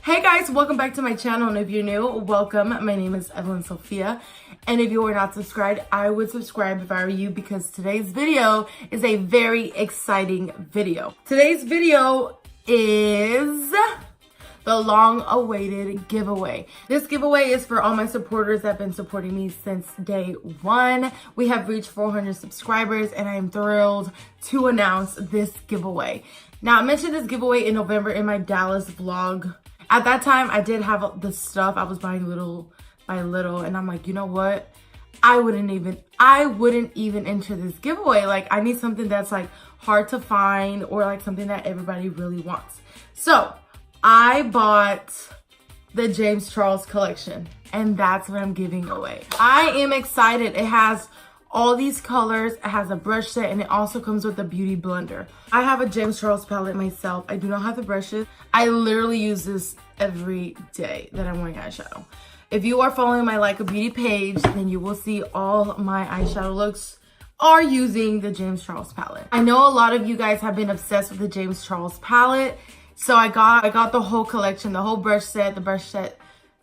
Hey guys, welcome back to my channel, and if you're new, welcome. My name is Evelyn Sofia, and if you are not subscribed, I would subscribe if I were you, because today's video is a very exciting video. Today's video is the long-awaited giveaway. This giveaway is for all my supporters that have been supporting me since day one. We have reached 400 subscribers, and I am thrilled to announce this giveaway. Now, I mentioned this giveaway in November in my Dallas vlog. At that time, I did have the stuff. I was buying little by little, and I'm like, you know what? I wouldn't even enter this giveaway. Like, I need something that's like hard to find, or like something that everybody really wants. So I bought the James Charles collection, and that's what I'm giving away. I am excited. It has all these colors, it has a brush set, and it also comes with a beauty blender. I have a James Charles palette myself. I do not have the brushes. I literally use this every day that I'm wearing eyeshadow. If you are following my Like a Beauty page, then you will see all my eyeshadow looks are using the James Charles palette. I know a lot of you guys have been obsessed with the James Charles palette, so I got the whole collection, the whole brush set.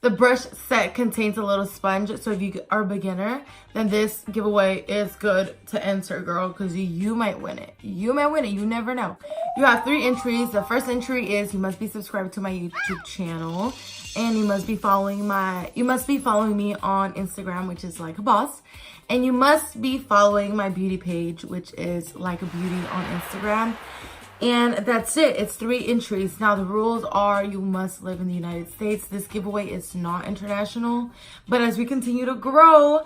The brush set contains a little sponge, so if you are a beginner, then this giveaway is good to enter, girl, because you might win it. You might win it. You never know. You have 3 entries. The first entry is you must be subscribed to my YouTube channel, and you must be following me on Instagram, which is Like a Boss, and you must be following my beauty page, which is Like a Beauty on Instagram. And that's it. It's 3 entries. Now, the rules are you must live in the United States. This giveaway is not international, but as we continue to grow,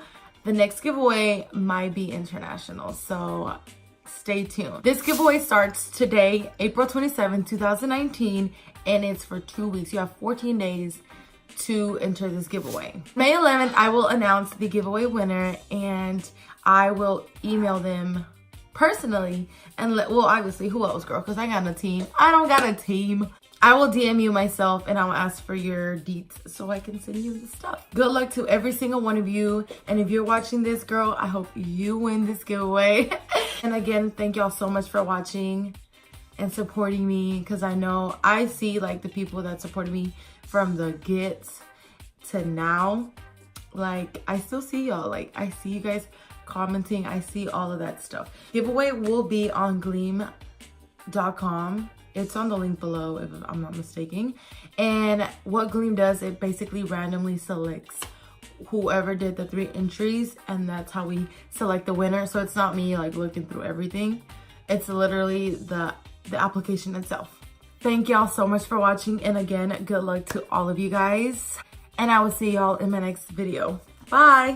the next giveaway might be international. So stay tuned. This giveaway starts today, April 27, 2019, and it's for 2 weeks. You have 14 days to enter this giveaway. May 11th, I will announce the giveaway winner, and I will email them personally, and well, obviously, who else, girl? Because I got a team. I don't got a team. I will DM you myself, and I will ask for your deets so I can send you the stuff. Good luck to every single one of you, and if you're watching this, girl, I hope you win this giveaway. And again, thank y'all so much for watching and supporting me, because I see like the people that supported me from the get to now. Like, I still see y'all. Like, I see you guys commenting. I see all of that stuff. Giveaway will be on gleam.com. It's on the link below, if I'm not mistaken. And what Gleam does, it basically randomly selects whoever did the 3 entries, and that's how we select the winner. So it's not me like looking through everything. It's literally the application itself. Thank y'all so much for watching, and again, good luck to all of you guys, and I will see y'all in my next video. Bye.